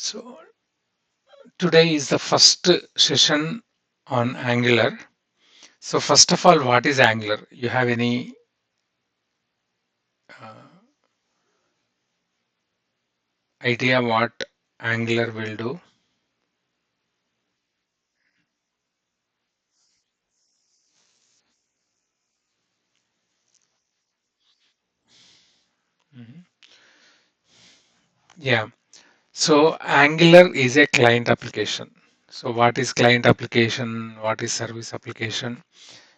So today is the first session on Angular. So first of all, what is Angular? You have any uh, idea what Angular will do? Mhm. Yeah. So Angular is a client application. So what is client application? What is service application?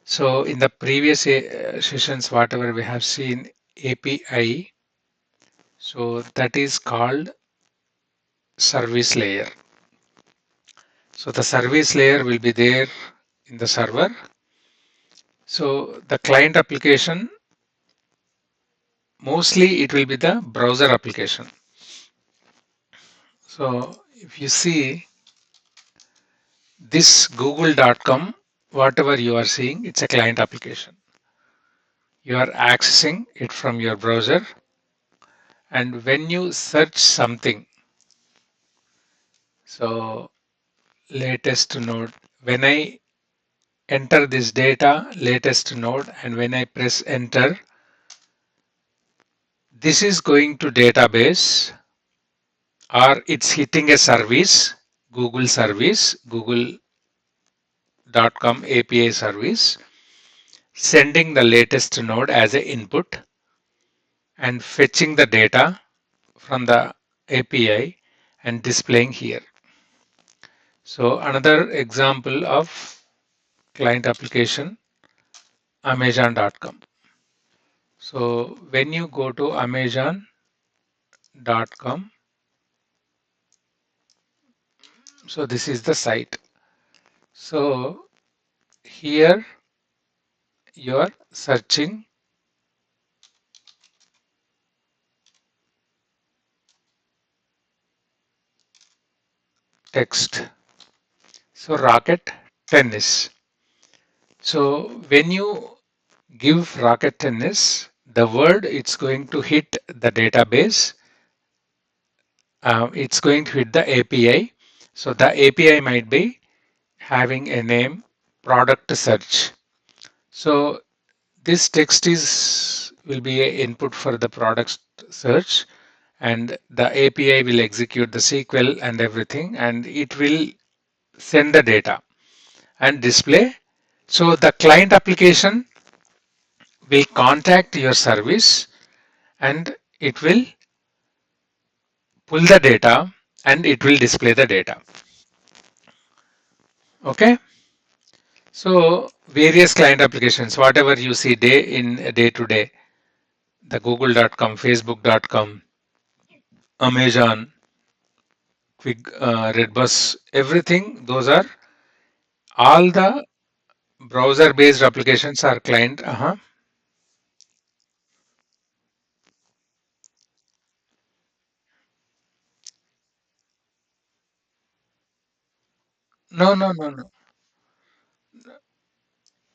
So in the previous sessions, whatever we have seen API, so that is called service layer. So the service layer will be there in the server. So the client application, mostly it will be the browser application. So if you see this google.com, whatever you are seeing, it's a client application. You are accessing it from your browser, and when you search something, so latest node, when I enter this data, latest node, and when I press enter, this is going to database or it's hitting a service, Google service, google.com API service, sending the latest node as a input and fetching the data from the API and displaying here. So another example of client application, Amazon.com. So when you go to Amazon.com, so this is the site. So here you are searching text. So Rocket Tennis. So when you give Rocket Tennis, the word it's going to hit the database, it's going to hit the API. So the API might be having a name product search. So this text is will be a input for the product search, and the API will execute the SQL and everything, and it will send the data and display. So the client application will contact your service and it will pull the data and it will display the data. Okay. So various client applications, whatever you see day to day, the google.com, facebook.com, Amazon, Quick, Redbus, everything, those are all the browser based applications are client. No, no, no, no.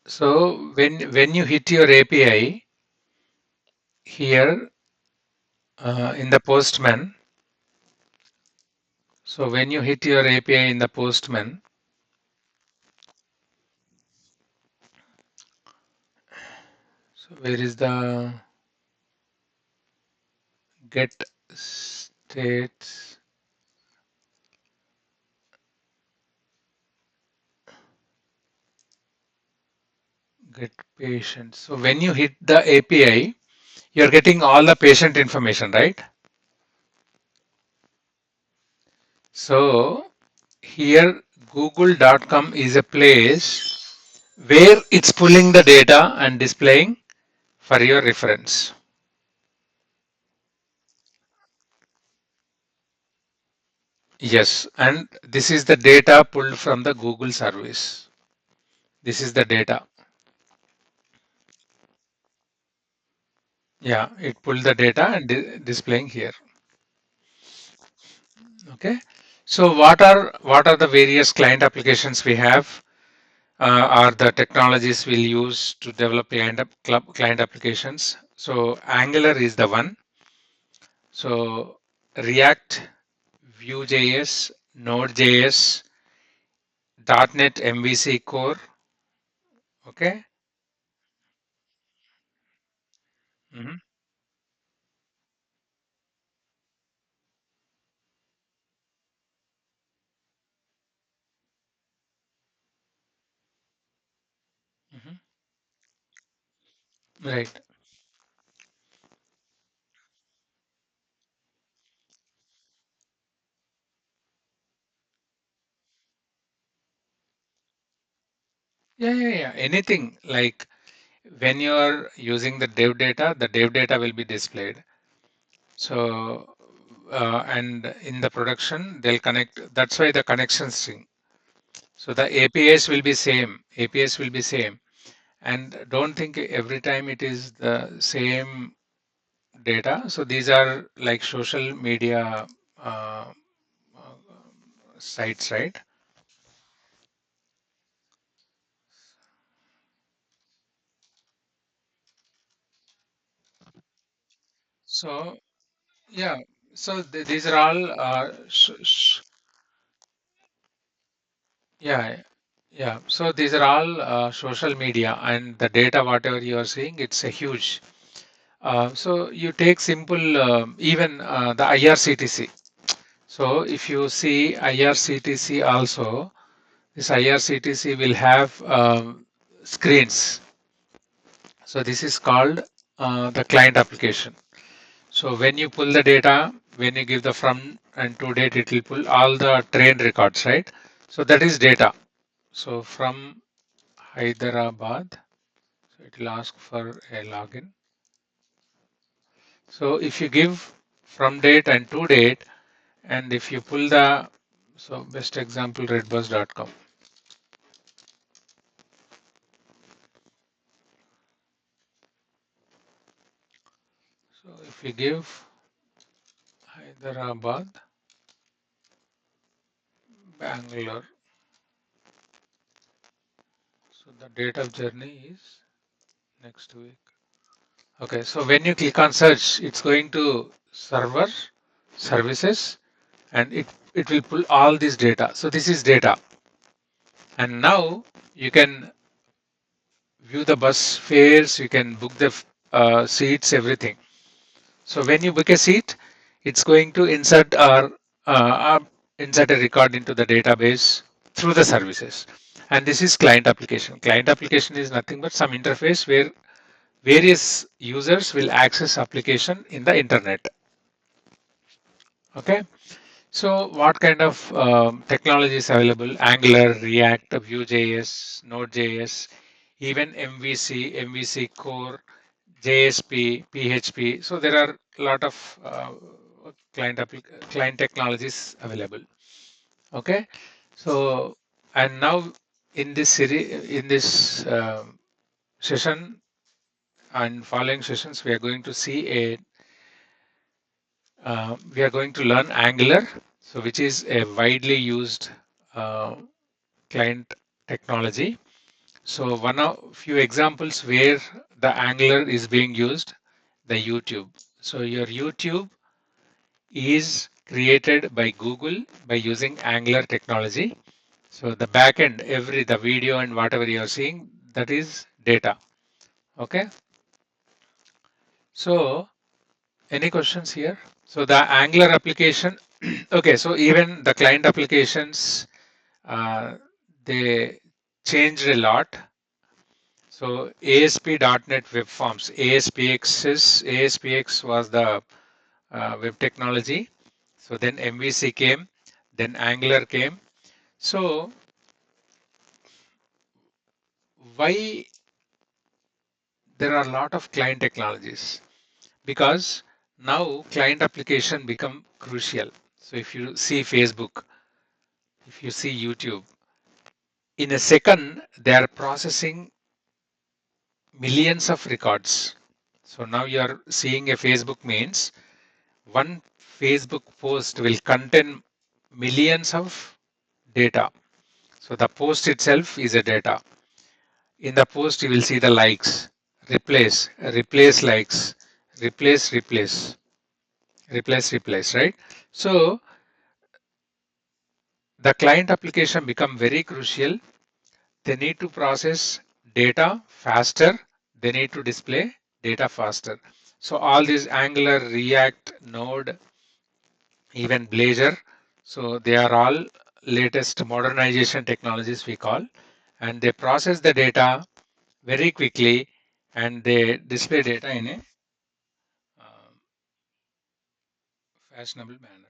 So when you hit your API here in the Postman, so when you hit your API in the Postman, so where is the get states, get patient. So when you hit the API, you're getting all the patient information, right? So here google.com is a place where it's pulling the data and displaying for your reference. Yes, and this is the data pulled from the Google service. This is the data. Yeah, it pulled the data and displaying here. Okay. So what are the various client applications we have? Are the technologies we'll use to develop client applications? So Angular is the one. So React, Vue.js, Node.js, .NET MVC Core. Okay. Hmm. Hmm. Right. Yeah, yeah, yeah. Anything like when you are using the dev data will be displayed. So, and in the production, they'll connect. That's why the connection string. So the APIs will be same. APIs will be same. And don't think every time it is the same data. So these are like social media uh, sites, right? So yeah. So these are all yeah, yeah. So these are all social media, and the data, whatever you are seeing, it's a huge. So you take simple, even the IRCTC. So if you see IRCTC also, this IRCTC will have screens. So this is called the client application. So when you pull the data, when you give the from and to date, it will pull all the train records, right? So that is data. So from Hyderabad, so it will ask for a login. So if you give from date and to date, and if you pull the, so best example redbus.com. So if you give Hyderabad, Bangalore, so the date of journey is next week. Okay, so when you click on search, it's going to server, services, and it will pull all this data. So this is data. And now you can view the bus fares, you can book the seats, everything. So when you book a seat, it's going to uh, insert a record into the database through the services. And this is client application. Client application is nothing but some interface where various users will access application in the internet. Okay. So what kind of technology is available? Angular, React, Vue.js, Node.js, even MVC, MVC Core, JSP, PHP. So there are a lot of client technologies available. Okay. So and now in this series, in this session and following sessions, we are going to see we are going to learn Angular, so which is a widely used uh, client technology. So one of few examples where the Angular is being used, the YouTube. So your YouTube is created by Google by using Angular technology. So the backend, the video and whatever you are seeing, that is data. Okay. So any questions here? So the Angular application, okay. So even the client applications, uh, they changed a lot. So ASP.NET Web Forms, ASPX was the web technology. So then MVC came, then Angular came. So why there are a lot of client technologies? Because now client application become crucial. So if you see Facebook, if you see YouTube, in a second they are processing millions of records. So now you are seeing a Facebook means one Facebook post will contain millions of data. So the post itself is a data. In the post, you will see the likes, replace likes, replace, right? So the client application become very crucial. They need to process data faster. They need to display data faster. So all these Angular, React, Node, even Blazor, so they are all latest modernization technologies we call, and they process the data very quickly and they display data in a fashionable manner.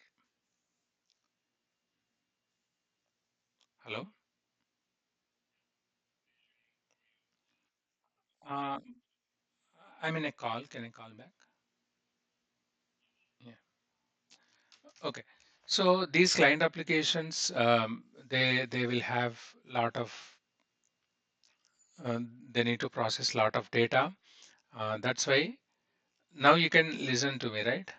Hello? Uh, I'm in a call. Can I call back? Yeah. Okay. So these client applications, they will have lot of they need to process lot of data. That's why now you can listen to me, right?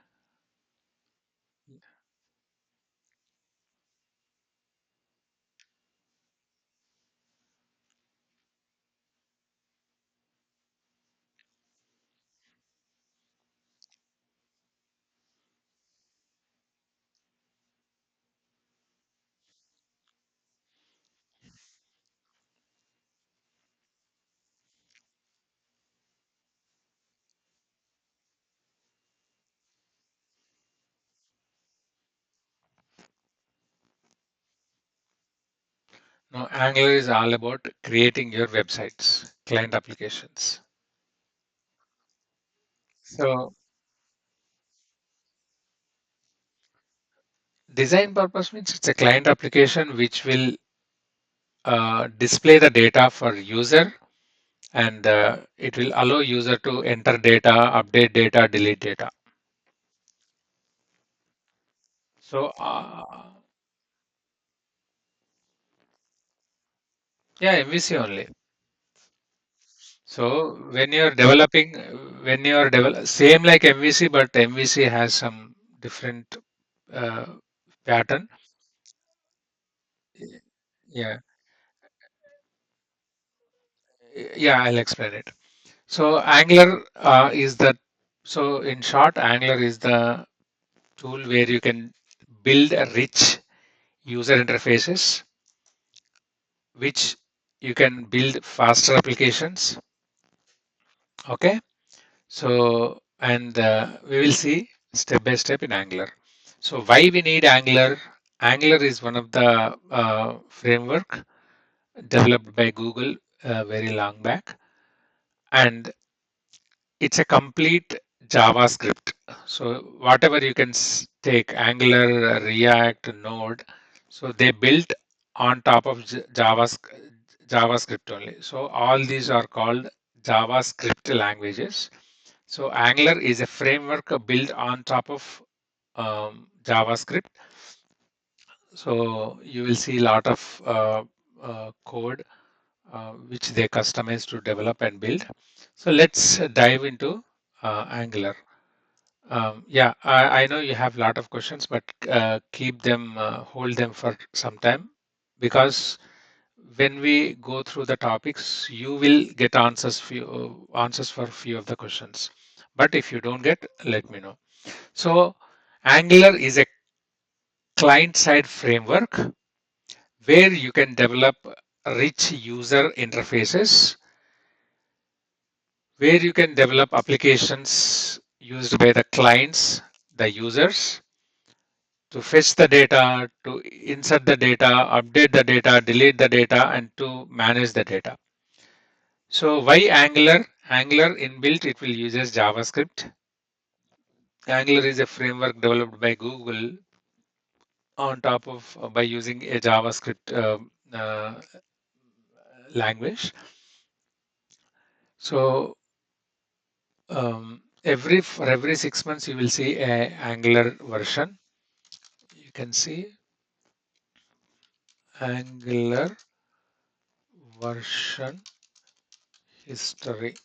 Now Angular is all about creating your websites, client applications. So design purpose means it's a client application which will display the data for user, and it will allow user to enter data, update data, delete data. So yeah, MVC only. So when you're develop same like MVC, but MVC has some different uh, pattern. Yeah, yeah, I'll explain it. So Angular is the so in short, Angular is the tool where you can build a rich user interfaces, which you can build faster applications. Okay, so and we will see step by step in Angular. So why we need Angular? Angular is one of the framework developed by Google very long back, and it's a complete JavaScript. So whatever you can take Angular, React, Node, so they built on top of JavaScript only. So all these are called JavaScript languages. So Angular is a framework built on top of JavaScript. So you will see a lot of code which they customize to develop and build. So let's dive into Angular. Yeah, I know you have a lot of questions, but keep them, hold them for some time, because when we go through the topics, you will get answers for few of the questions. But if you don't get, let me know. So Angular is a client-side framework where you can develop rich user interfaces, where you can develop applications used by the clients, the users, to fetch the data, to insert the data, update the data, delete the data, and to manage the data. So why Angular? Angular inbuilt, it will uses JavaScript. Angular is a framework developed by Google on top of by using a JavaScript language. So for every 6 months you will see a Angular version. You can see Angular version history,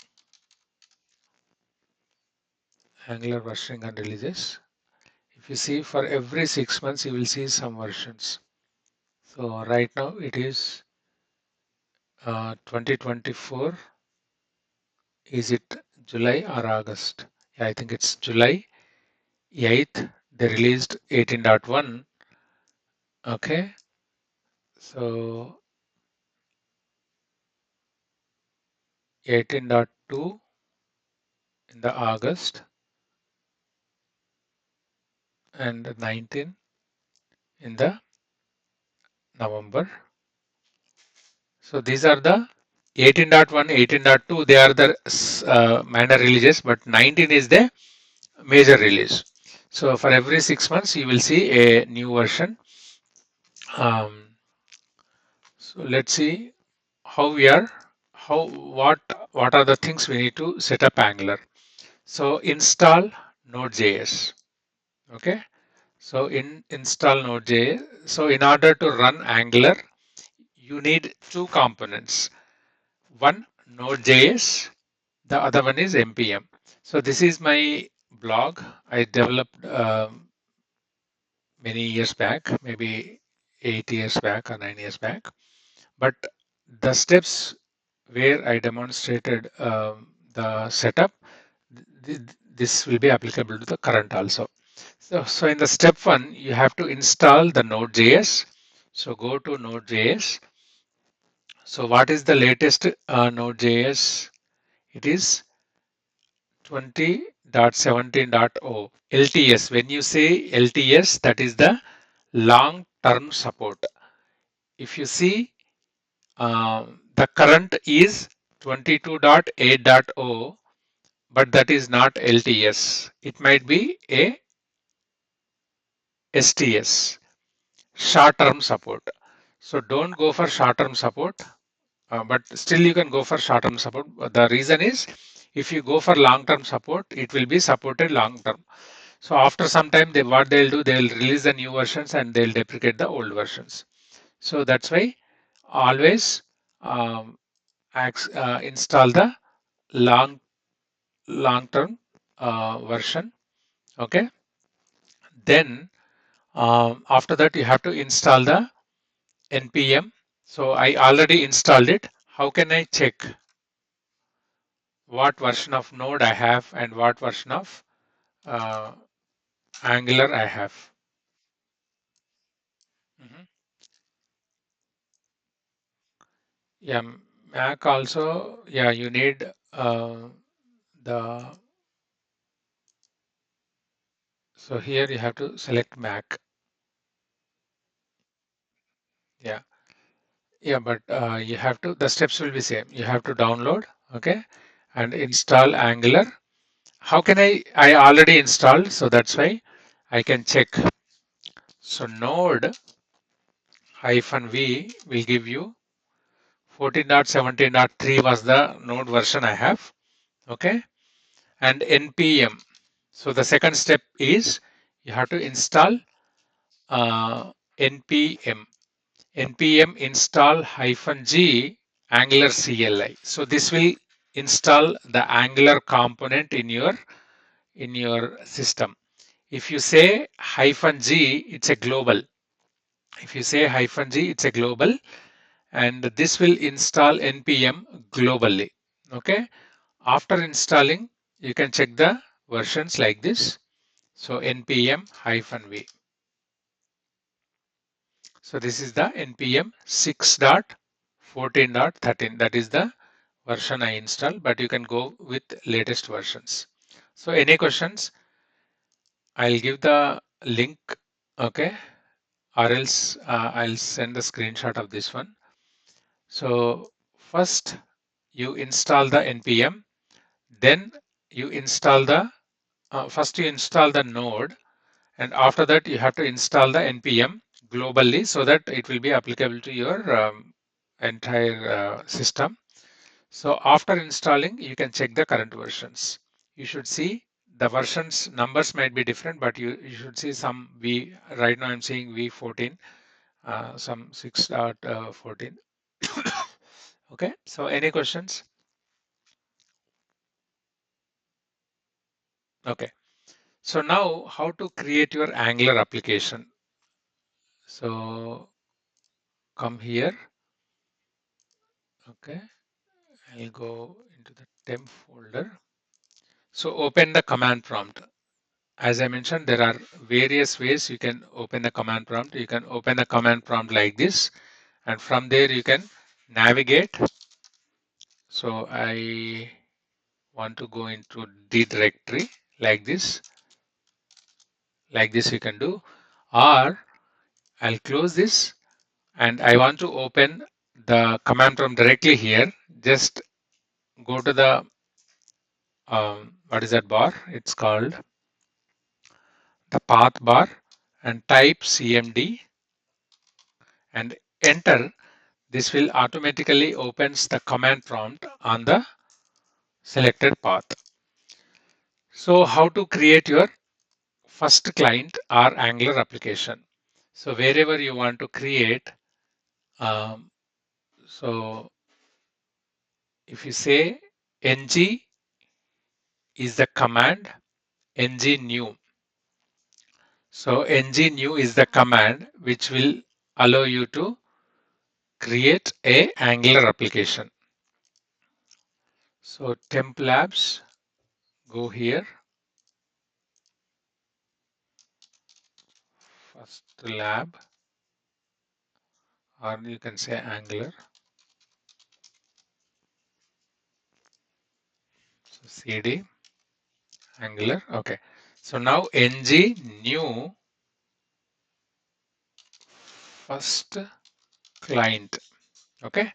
Angular version and releases. If you see for every 6 months, you will see some versions. So right now it is 2024. Is it July or August? Yeah, I think it's July 8th. They released 18.1. Okay. So 18.2 in the August and 19 in the November. So these are the 18.1, 18.2, they are the minor releases, but 19 is the major release. So for every 6 months, you will see a new version. Um, so let's see how we are, how what are the things we need to set up Angular. So install Node.js. Okay. So install Node.js. So in order to run Angular, you need two components. One Node.js, the other one is npm. So this is my blog I developed many years back, maybe 8 years back or 9 years back. But the steps where I demonstrated the setup, this will be applicable to the current also. So in the step one, you have to install the Node.js. So go to Node.js. So what is the latest Node.js? It is 20.17.0 LTS. When you say LTS, that is the long-term support. If you see, the current is 22.8.0, but that is not LTS. It might be a STS, short-term support. So don't go for short-term support, but still you can go for short-term support. The reason is, if you go for long-term support, it will be supported long-term. So after some time, what they'll do, they'll release the new versions and they'll deprecate the old versions. So that's why always um, install the long long-term version. Okay. Then after that, you have to install the npm. So I already installed it. How can I check what version of Node I have and what version of uh, Angular I have? Mhm. Yeah, Mac also. Yeah, you need the. So here you have to select Mac. Yeah, yeah, but you have to. The steps will be same. You have to download, okay, and install Angular. How can I already installed, so that's why I can check. So node -v will give you 14.17.3 was the node version I have. Okay. And npm. So the second step is you have to install npm. npm install -g Angular CLI. So this will install the Angular component in your system. If you say -g, it's a global. If you say -g, it's a global, and this will install npm globally. Okay. After installing, you can check the versions like this. So npm-v. So this is the npm 6.14.13. That is the version I installed, but you can go with latest versions. So any questions? I'll give the link, okay, or else I'll send the screenshot of this one. So first you install the npm, then you install the first you install the node, and after that you have to install the npm globally so that it will be applicable to your entire system. So after installing, you can check the current versions. You should see the versions numbers might be different, but you should see some V. Right now I'm seeing V14, some 6.14. Okay, so any questions? Okay, so now how to create your Angular application. So come here. Okay, I'll go into the temp folder. So open the command prompt. As I mentioned, there are various ways you can open the command prompt. You can open the command prompt like this, and from there you can navigate. So I want to go into D directory like this. Like this you can do, or I'll close this and I want to open the command prompt directly here. Just go to the what is that bar? It's called the path bar, and type cmd and enter. This will automatically opens the command prompt on the selected path. So how to create your first client or Angular application? So wherever you want to create, um, so if you say ng is the command, ng new. So ng new is the command which will allow you to create a Angular application. So temp labs, go here, first lab, or you can say Angular. So cd Angular. Okay. So now ng new first client. Okay.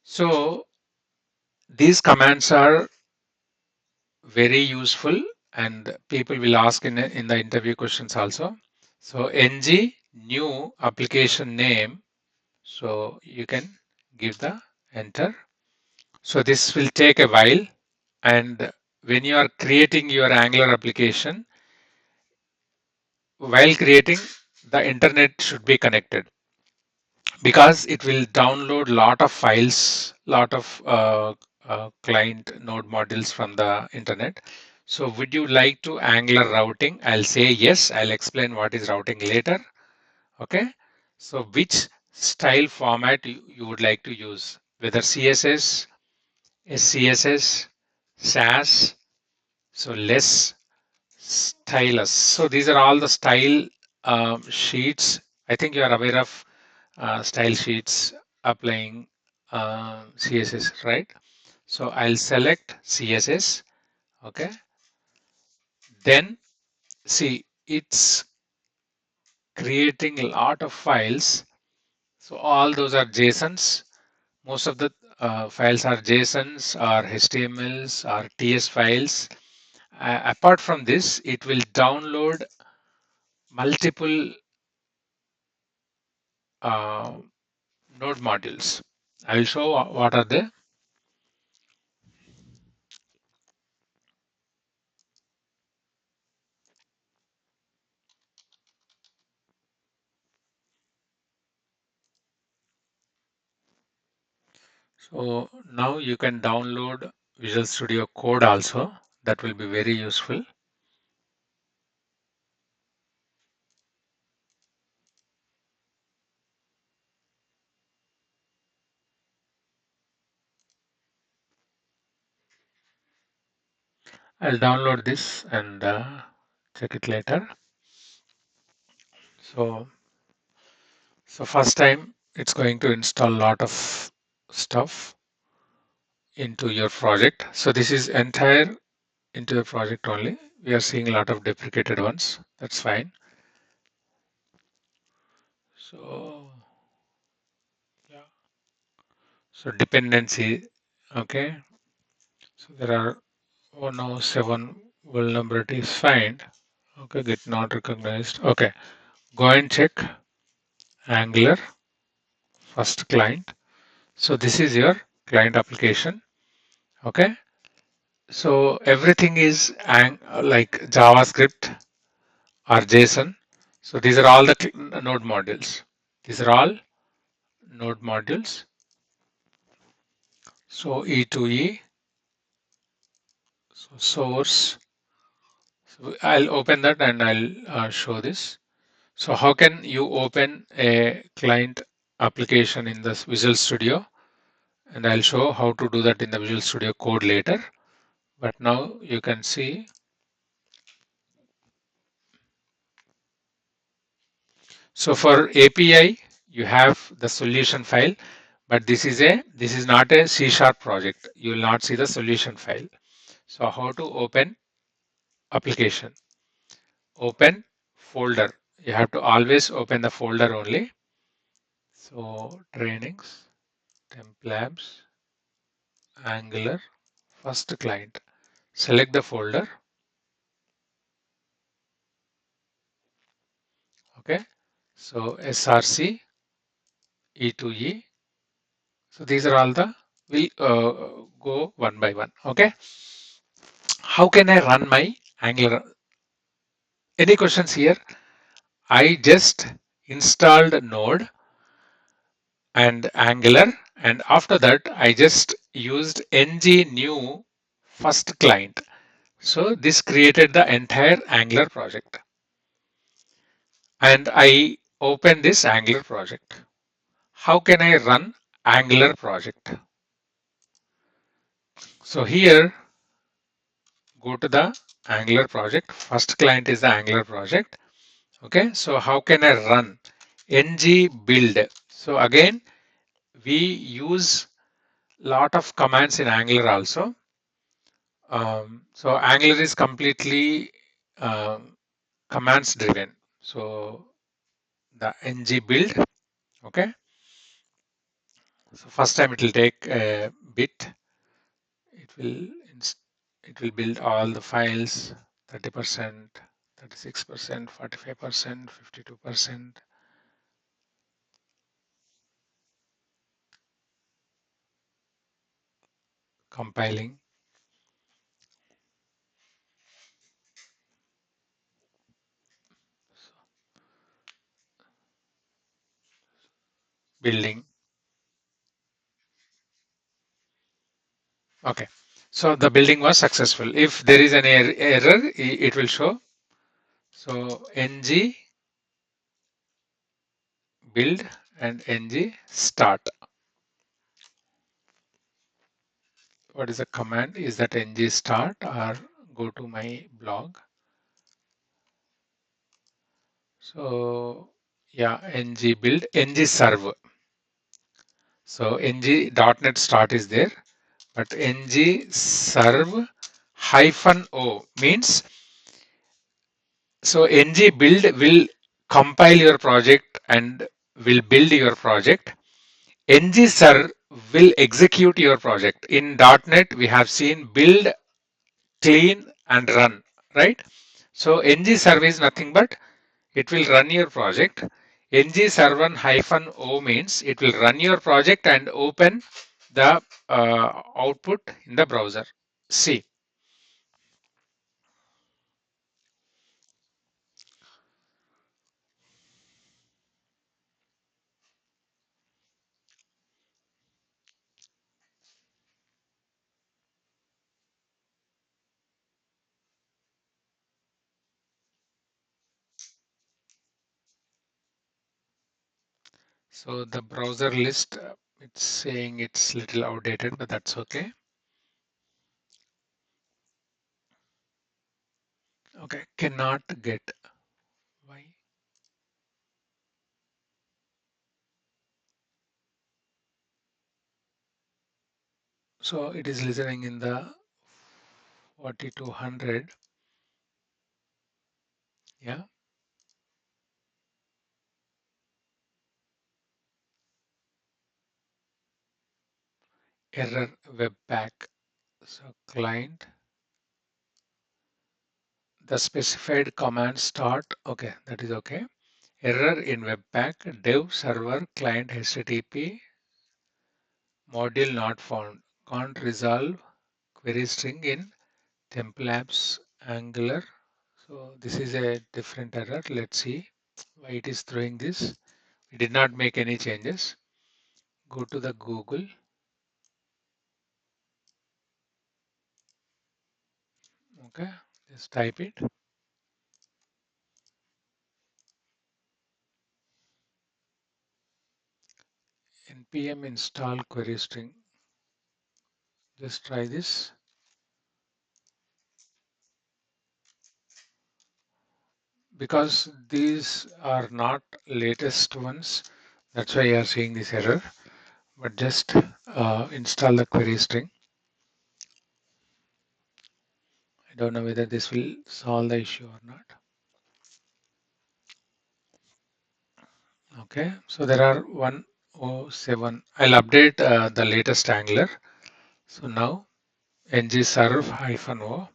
So these commands are very useful and people will ask in the interview questions also. So ng new application name. So you can give the enter. So this will take a while, and when you are creating your Angular application, while creating, the internet should be connected, because it will download lot of files, lot of client node modules from the internet. So would you like to Angular routing? I'll say yes. I'll explain what is routing later. Okay. So which style format you would like to use, whether CSS, SCSS, SAS, so less, stylus. So these are all the style sheets. I think you are aware of style sheets applying CSS, right? So I'll select CSS. Okay. Then see, it's creating a lot of files. So all those are JSONs. Most of the files are JSONs or HTMLs or TS files. Apart from this, it will download multiple uh, node modules. I will show what are they. So now you can download Visual Studio Code also. That will be very useful. I'll download this and check it later. So, so first time it's going to install a lot of stuff into your project. So this is entire into your project only. We are seeing a lot of deprecated ones. That's fine. So yeah. So dependency. Okay. So there are 107 vulnerabilities find. Okay, get not recognized. Okay, go and check Angular first client. So this is your client application. Okay, so everything is like JavaScript or JSON. So these are all the node modules. These are all node modules. So E2E, so source. So I'll open that and I'll show this. So how can you open a client application in this Visual Studio? And I'll show how to do that in the Visual Studio Code later. But now you can see. So for API, you have the solution file, but this is not a C# project. You will not see the solution file. So how to open application? Open folder. You have to always open the folder only. So trainings, temp labs, Angular, first client. Select the folder. Okay. So SRC, E2E. So these are all the, we'll go one by one. Okay. How can I run my Angular? Any questions here? I just installed Node and Angular, and after that I just used ng new first client. So this created the entire Angular project, and I open this Angular project. How can I run Angular project? So here, go to the Angular project. First client is the Angular project. Okay, so how can I run ng build? So again, we use lot of commands in Angular also. So Angular is completely commands driven. So the ng build. Okay, so first time it will take a bit. It will it will build all the files, 30%, 36%, 45%, 52%. Compiling, building. Okay, so the building was successful. If there is an error, it will show. So ng build and ng start. What is the command? Is that ng start, or go to my blog? So yeah, ng build, ng serve. So ng.NET start is there, but ng serve hyphen o means, so ng build will compile your project and will build your project. ng serve will execute your project. In .NET we have seen build, clean and run, right? So ng serve is nothing but it will run your project. ng server hyphen o means it will run your project and open the output in the browser. See, so the browser list, it's saying it's little outdated, but that's okay. Okay, cannot get. Why? So it is listening in the 4200. Yeah, error webpack. So client, the specified command start. Okay, that is okay. Error in webpack, dev server client HTTP module not found. Can't resolve query string in temp labs Angular. So this is a different error. Let's see why it is throwing this. We did not make any changes. Go to the Google. Okay, just type it. npm install query string. Just try this. Because these are not latest ones, That's why you are seeing this error. But just install the query string. I don't know whether this will solve the issue or not. Okay, so there are 107. I'll update the latest Angular. So now ng serve hyphen o.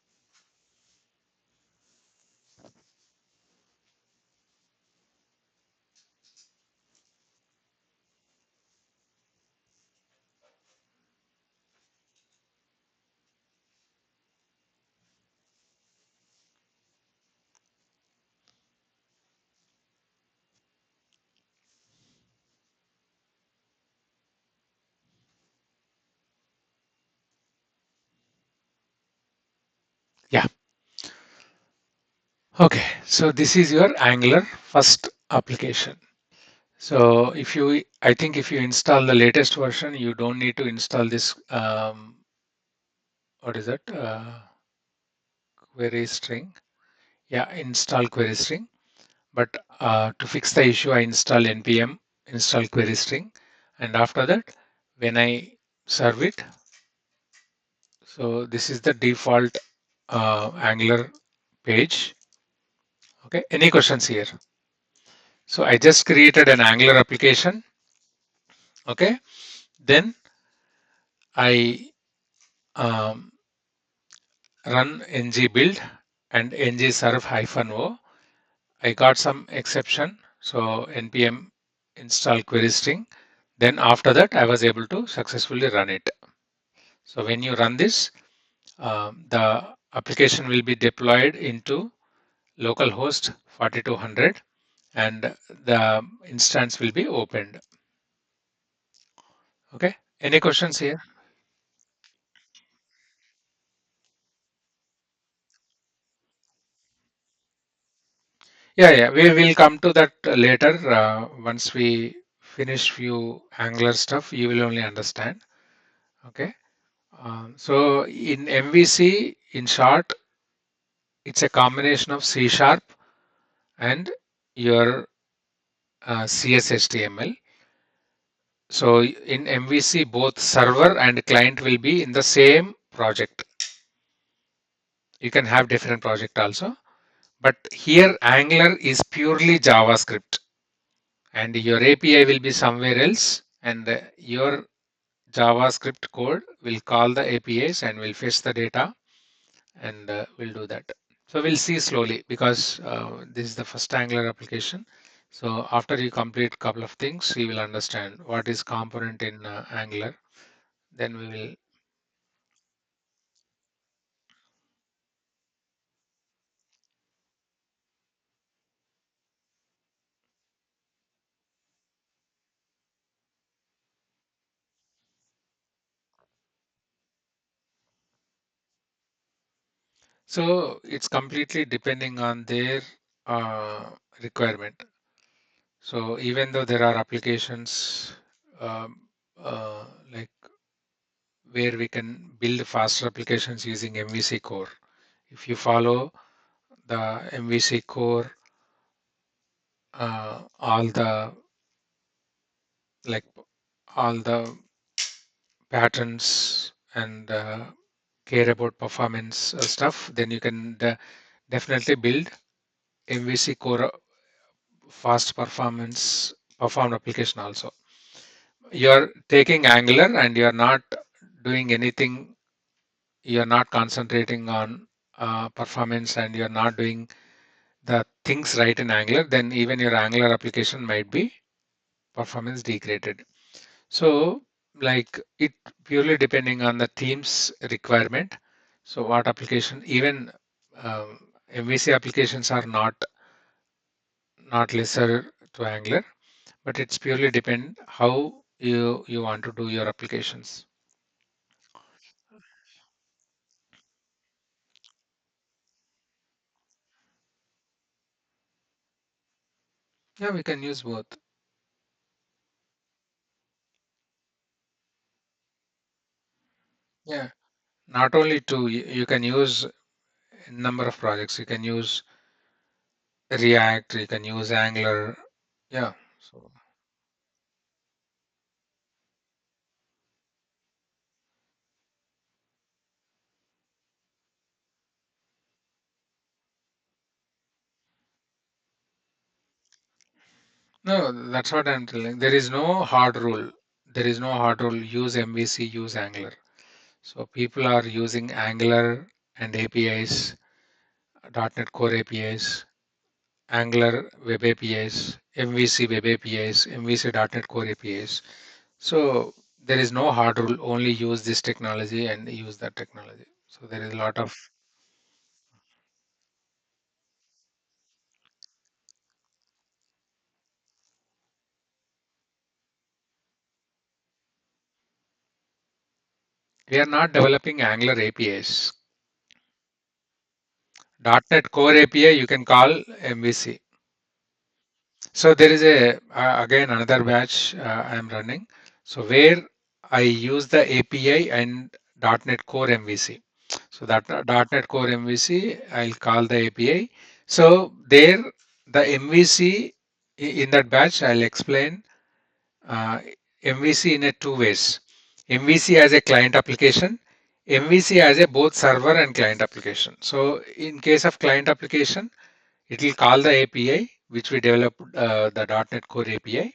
Yeah. Okay, so this is your Angular first application. So if you, I think if you install the latest version, you don't need to install this, what is that, query string. Yeah, install query string. But to fix the issue, I install npm install query string. And after that, when I serve it, so this is the default Angular page. Okay, any questions here? So I just created an Angular application. Okay, then I um, run ng build and ng serve hyphen o. I got some exception, so npm install query string. Then after that, I was able to successfully run it. So when you run this, the application will be deployed into localhost 4200 and the instance will be opened. Okay, any questions here? Yeah, we will come to that later. Once we finish few Angular stuff, you will only understand. Okay. So in MVC, in short, it's a combination of C sharp and your CSHTML. So in MVC, both server and client will be in the same project. You can have different project also, but here Angular is purely JavaScript, and your API will be somewhere else, and your JavaScript code will call the APIs and will fetch the data, and we'll do that. So we'll see slowly because this is the first Angular application. So after you complete a couple of things, you will understand what is component in Angular. Then we will. So it's completely depending on their uh, requirement. So even though there are applications um, like where we can build faster applications using MVC core, if you follow the MVC core, all the like all the patterns and care about performance stuff, then you can definitely build MVC core fast performed application also. You're taking Angular and you're not doing anything, you're not concentrating on performance and you're not doing the things right in Angular, then even your Angular application might be performance degraded. So, like it purely depending on the team's requirement. So, what application, even MVC applications are not lesser to Angular, but it's purely depend how you want to do your applications. Yeah, we can use both. Yeah, not only two, you can use a number of projects. You can use React, you can use Angular. Yeah, so No, that's what I'm telling. There is no hard rule. There is no hard rule. Use MVC, use Angular. So people are using Angular and APIs, .NET Core APIs, Angular Web APIs, MVC Web APIs, MVC .NET Core APIs. So there is no hard rule. Only use this technology and use that technology. So there is a lot of. We are not developing Angular APIs. .NET Core API you can call MVC. So there is a again another batch I am running. So where I use the API and .NET Core MVC. So that .NET Core MVC I'll call the API. So there the MVC in that batch I'll explain uh, MVC in a two ways. MVC as a client application, MVC as a both server and client application. So in case of client application, it will call the API which we developed the .NET Core API.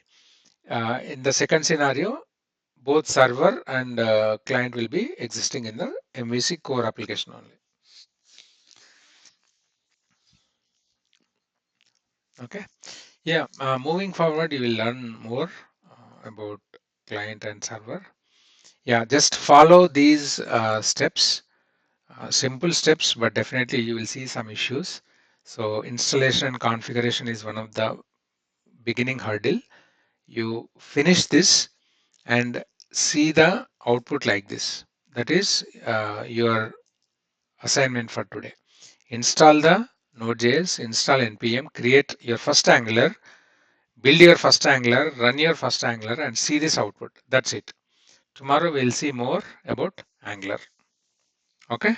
In the second scenario, both server and client will be existing in the MVC core application only. Okay. Yeah. Moving forward, you will learn more about client and server. Yeah. Just follow these steps, simple steps, but definitely you will see some issues. So installation and configuration is one of the beginning hurdle. You finish this and see the output like this. That is your assignment for today. Install the Node.js, install npm, create your first Angular, build your first Angular, run your first Angular, and see this output. That's it. Tomorrow we'll see more about Angular. Okay.